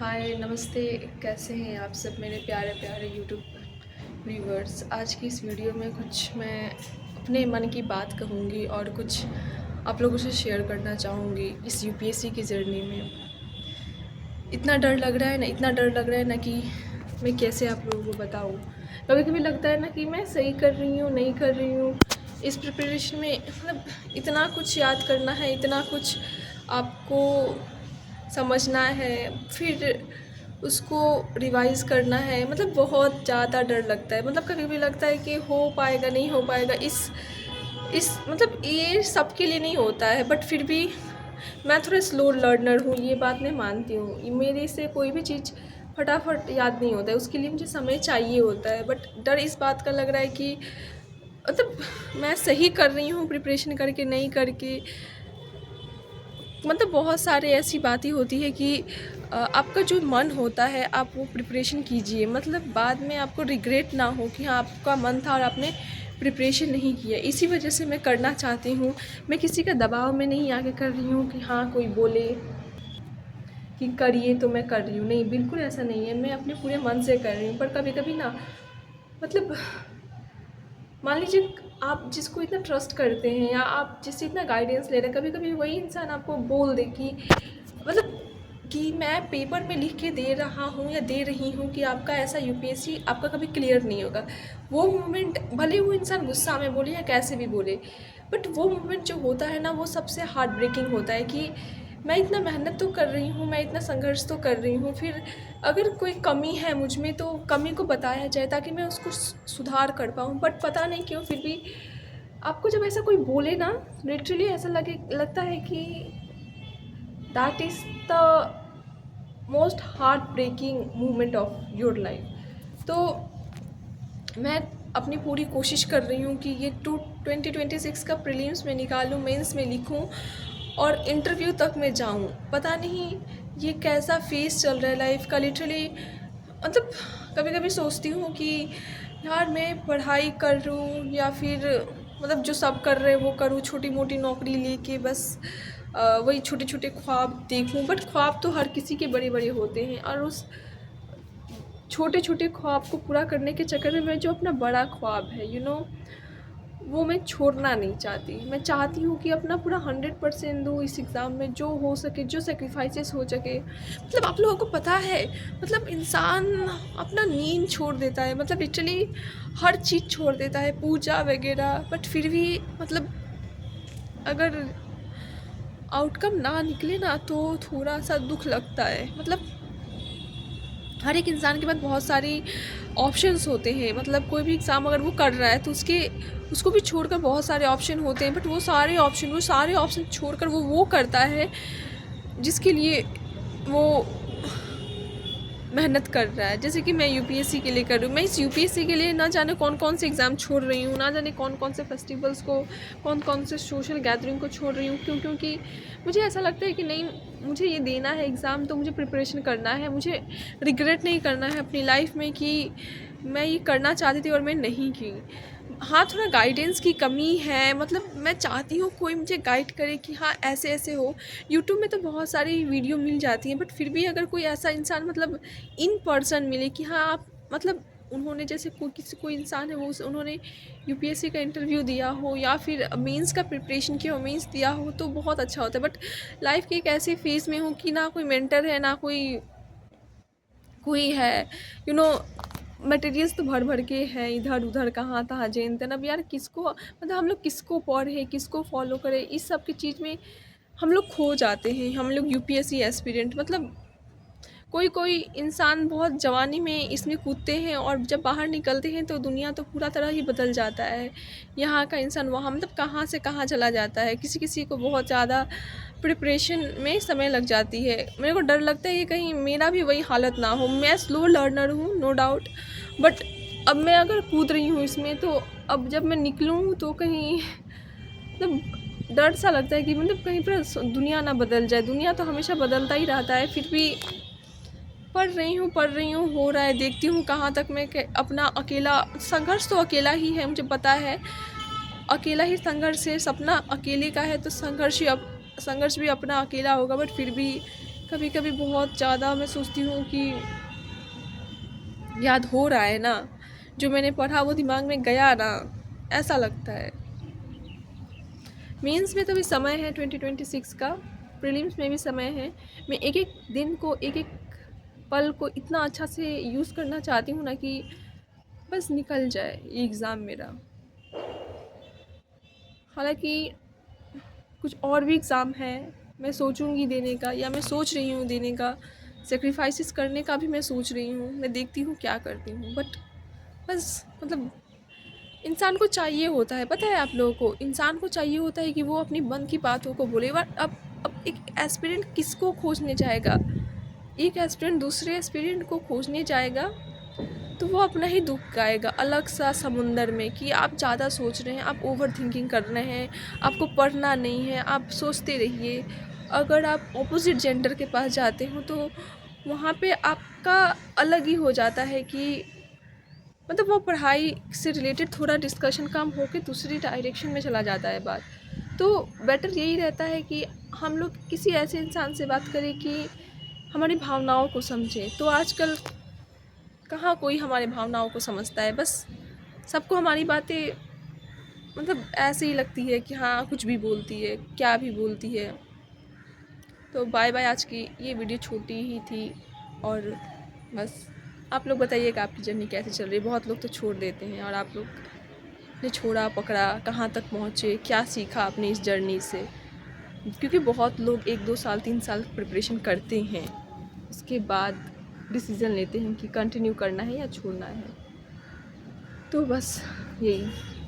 हाय नमस्ते। कैसे हैं आप सब मेरे प्यारे प्यारे यूट्यूब व्यूवर्स। आज की इस वीडियो में कुछ मैं अपने मन की बात कहूँगी और कुछ आप लोगों से शेयर करना चाहूँगी इस यूपीएससी की जर्नी में। इतना डर लग रहा है ना, इतना डर लग रहा है ना कि मैं कैसे आप लोगों को बताऊँ। कभी कभी लगता है ना कि मैं सही कर रही हूँ नहीं कर रही हूँ। इस प्रिपरेशन में मतलब इतना कुछ याद करना है, इतना कुछ आपको समझना है, फिर उसको रिवाइज़ करना है। मतलब बहुत ज़्यादा डर लगता है। मतलब कभी भी लगता है कि हो पाएगा नहीं हो पाएगा। इस मतलब ये सबके लिए नहीं होता है, बट फिर भी मैं थोड़ा स्लो लर्नर हूँ, ये बात मैं मानती हूँ। मेरे से कोई भी चीज़ फटाफट याद नहीं होता है, उसके लिए मुझे समय चाहिए होता है। बट डर इस बात का लग रहा है कि मतलब मैं सही कर रही हूँ प्रिपरेशन करके नहीं करके। मतलब बहुत सारे ऐसी बातें होती है कि आपका जो मन होता है आप वो प्रिपरेशन कीजिए, मतलब बाद में आपको रिग्रेट ना हो कि हाँ आपका मन था और आपने प्रिपरेशन नहीं किया। इसी वजह से मैं करना चाहती हूँ। मैं किसी का दबाव में नहीं आके कर रही हूँ कि हाँ कोई बोले कि करिए तो मैं कर रही हूँ। नहीं, बिल्कुल ऐसा नहीं है। मैं अपने पूरे मन से कर रही हूँ। पर कभी कभी ना मतलब मान लीजिए आप जिसको इतना ट्रस्ट करते हैं या आप जिससे इतना गाइडेंस ले रहे हैं, कभी कभी वही इंसान आपको बोल दे कि मतलब कि मैं पेपर पे लिख के दे रहा हूँ या दे रही हूँ कि आपका ऐसा यूपीएससी आपका कभी क्लियर नहीं होगा। वो मोमेंट भले वो इंसान गुस्सा में बोले या कैसे भी बोले, बट वो मोमेंट जो होता है ना वो सबसे हार्ट ब्रेकिंग होता है कि मैं इतना मेहनत तो कर रही हूँ, मैं इतना संघर्ष तो कर रही हूँ, फिर अगर कोई कमी है मुझ में तो कमी को बताया जाए ताकि मैं उसको सुधार कर पाऊँ। बट पता नहीं क्यों फिर भी आपको जब ऐसा कोई बोले ना, लिटरली ऐसा लगता है कि that is the most heart breaking moment of your life. तो मैं अपनी पूरी कोशिश कर रही हूँ कि ये 2026 का प्रीलिम्स में निकालूँ, मेंस में लिखूँ और इंटरव्यू तक मैं जाऊँ। पता नहीं ये कैसा फेस चल रहा है लाइफ का। लिटरली मतलब कभी कभी सोचती हूँ कि यार मैं पढ़ाई करूँ या फिर मतलब जो सब कर रहे हैं वो करूँ, छोटी मोटी नौकरी लेके बस वही छोटे छोटे ख्वाब देखूँ। बट ख्वाब तो हर किसी के बड़े बड़े होते हैं और उस छोटे छोटे ख्वाब को पूरा करने के चक्कर में मैं जो अपना बड़ा ख्वाब है वो मैं छोड़ना नहीं चाहती। मैं चाहती हूँ कि अपना पूरा 100% दूँ इस एग्ज़ाम में, जो हो सके, जो सेक्रीफाइसेस हो सके। मतलब आप लोगों को पता है, मतलब इंसान अपना नींद छोड़ देता है, मतलब लिटरली हर चीज़ छोड़ देता है, पूजा वगैरह। बट फिर भी मतलब अगर आउटकम ना निकले ना तो थोड़ा सा दुख लगता है। मतलब हर एक इंसान के पास बहुत सारी ऑप्शंस होते हैं। मतलब कोई भी एग्ज़ाम अगर वो कर रहा है तो उसको भी छोड़कर बहुत सारे ऑप्शन होते हैं, बट वो सारे ऑप्शन छोड़कर वो करता है जिसके लिए वो मेहनत कर रहा है। जैसे कि मैं यूपीएससी के लिए कर रही हूँ। मैं इस यूपीएससी के लिए ना जाने कौन कौन से एग्ज़ाम छोड़ रही हूँ, ना जाने कौन कौन से फेस्टिवल्स को, कौन कौन से सोशल गैदरिंग को छोड़ रही हूँ। क्योंकि मुझे ऐसा लगता है कि नहीं, मुझे ये देना है एग्ज़ाम तो मुझे प्रिपरेशन करना है। मुझे रिग्रेट नहीं करना है अपनी लाइफ में कि मैं ये करना चाहती थी और मैं नहीं की। हाँ, थोड़ा गाइडेंस की कमी है। मतलब मैं चाहती हूँ कोई मुझे गाइड करे कि हाँ ऐसे ऐसे हो। यूट्यूब में तो बहुत सारी वीडियो मिल जाती हैं, बट फिर भी अगर कोई ऐसा इंसान मतलब इन पर्सन मिले कि हाँ आप मतलब उन्होंने जैसे कोई इंसान है वो उन्होंने यूपीएससी का इंटरव्यू दिया हो या फिर मेंस का प्रिपरेशन किया हो, मेंस दिया हो, तो बहुत अच्छा होता है। बट लाइफ के एक ऐसे फेज़ में हूँ कि ना कोई मेंटर है, ना कोई कोई है यू नो मटेरियल्स तो भर भर के हैं इधर उधर, कहाँ तहाँ जेन तेन। अब यार किसको मतलब हम लोग किसको पढ़े, किसको फॉलो करें, इस सब की चीज़ में हम लोग खो जाते हैं। हम लोग यूपीएससी एस्पिरेंट मतलब कोई कोई इंसान बहुत जवानी में इसमें कूदते हैं और जब बाहर निकलते हैं तो दुनिया तो पूरा तरह ही बदल जाता है। यहाँ का इंसान वहाँ मतलब कहाँ से कहाँ चला जाता है। किसी किसी को बहुत ज़्यादा प्रिपरेशन में समय लग जाती है। मेरे को डर लगता है कि कहीं मेरा भी वही हालत ना हो। मैं स्लो लर्नर हूँ, नो डाउट, बट अब मैं अगर कूद रही हूँ इसमें तो अब जब मैं निकलूँ तो कहीं मतलब डर सा लगता है कि मतलब कहीं पर दुनिया ना बदल जाए। दुनिया तो हमेशा बदलता ही रहता है। फिर भी पढ़ रही हूँ, हो रहा है, देखती हूँ कहाँ तक मैं अपना अकेला संघर्ष तो अकेला ही है, मुझे पता है अकेला ही संघर्ष है। सपना अकेले का है तो संघर्ष भी अपना अकेला होगा। बट फिर भी कभी कभी बहुत ज़्यादा मैं सोचती हूँ कि याद हो रहा है ना, जो मैंने पढ़ा वो दिमाग में गया ना, ऐसा लगता है। मेंस में तो भी समय है 2026 का, प्रीलिम्स में भी समय है। मैं एक एक दिन को, एक एक पल को इतना अच्छा से यूज़ करना चाहती हूँ ना कि बस निकल जाए ये एग्ज़ाम मेरा। हालांकि कुछ और भी एग्ज़ाम है मैं सोचूंगी देने का, या मैं सोच रही हूँ देने का, सेक्रीफाइसेस करने का भी मैं सोच रही हूँ। मैं देखती हूँ क्या करती हूँ, बट बस मतलब इंसान को चाहिए होता है, पता है आप लोगों को, इंसान को चाहिए होता है कि वो अपनी मन की बातों को बोले। बट अब एक एस्पिरेंट किसको खोजने जाएगा? एक एस्पिरेंट दूसरे एस्पिरेंट को खोजने जाएगा तो वो अपना ही दुख गाएगा अलग सा समुंदर में, कि आप ज़्यादा सोच रहे हैं, आप ओवर थिंकिंग कर रहे हैं, आपको पढ़ना नहीं है, आप सोचते रहिए। अगर आप ऑपोजिट जेंडर के पास जाते हो तो वहाँ पे आपका अलग ही हो जाता है कि मतलब वो पढ़ाई से रिलेटेड थोड़ा डिस्कशन कम होकर दूसरी डायरेक्शन में चला जाता है बात। तो बेटर यही रहता है कि हम लोग किसी ऐसे इंसान से बात करें कि हमारी भावनाओं को समझे। तो आजकल कहाँ कोई हमारी भावनाओं को समझता है, बस सबको हमारी बातें मतलब ऐसे ही लगती है कि हाँ कुछ भी बोलती है, क्या भी बोलती है। तो बाय बाय, आज की ये वीडियो छोटी ही थी। और बस आप लोग बताइएगा आपकी जर्नी कैसे चल रही है। बहुत लोग तो छोड़ देते हैं, और आप लोग ने छोड़ा पकड़ा, कहाँ तक पहुँचे, क्या सीखा आपने इस जर्नी से? क्योंकि बहुत लोग 1-2 साल 3 साल प्रिपरेशन करते हैं, उसके बाद डिसीज़न लेते हैं कि कंटिन्यू करना है या छोड़ना है। तो बस यही।